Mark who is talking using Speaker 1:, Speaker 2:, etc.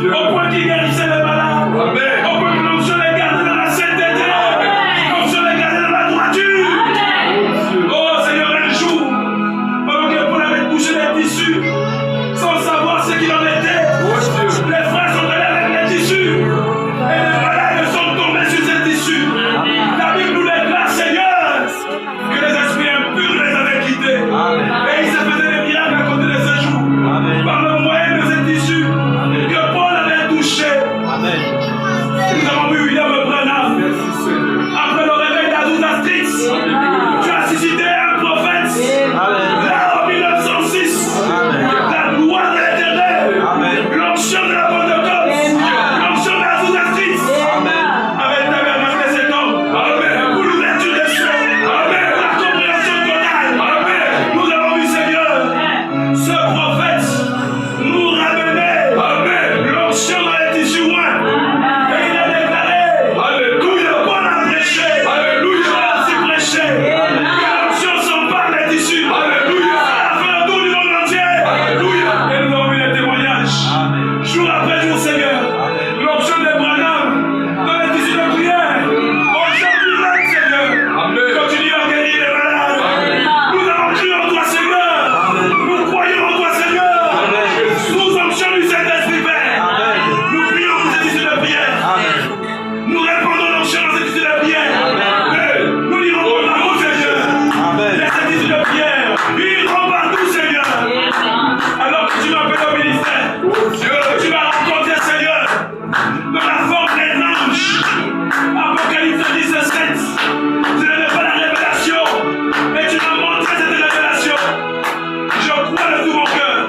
Speaker 1: Au point qu'il guérissait les malades. Au point que l'onction les gardait dans la sainteté. L'onction les gardait dans la droiture. Oh Seigneur, un jour, pendant que Paul avait touché les tissus, sans savoir ce qu'il en était, les frères sont allés avec les tissus. Et les malades sont tombés sur ces tissus. La Bible nous déclare, Seigneur, que les esprits impurs les avaient quittés. Et ils se faisaient des miracles à côté de ce jour. Par le moyen de ces tissus que Paul avait touché. Nous avons vu William Branham. Après le réveil d'Azusa Street, tu as suscité un prophète. Là en 1906, la gloire de l'éternel, l'onction de la Pentecôte, l'onction d'Azusa Street avait tabernaculé cet homme. Pour l'ouverture des cieux, la compréhension totale. Nous avons vu, Seigneur, ce prophète nous ramener l'onction dans les tissus loin. Et il a déclaré, Alléluia, Paul a prêché, Alléluia, aussi prêché, que l'onction s'empare des tissus. Alléluia, ça a fait le tour du monde entier. Alléluia, et nous avons vu les témoignages. Jour après jour, Seigneur, l'onction des Branham dans les tissus de prière. Aujourd'hui même, Seigneur, continue à guérir les malades. Nous avons cru en toi, Seigneur. Nous croyons en toi, Seigneur. Nous onctions du Saint-Esprit, Père. Nous prions pour ces tissus de prière. Nous répondons l'onction dans ces tissus de prière. Nous lirons ton amour, Seigneur. Et ces tissus de prière, ils iront partout, Seigneur. Alors que tu m'appelles au ministère, tu vas rencontrer, Seigneur, de la forme des anges. Apocalypse 17. Tu n'avais pas la révélation, mais tu m'as montré cette révélation. Je crois de tout mon cœur.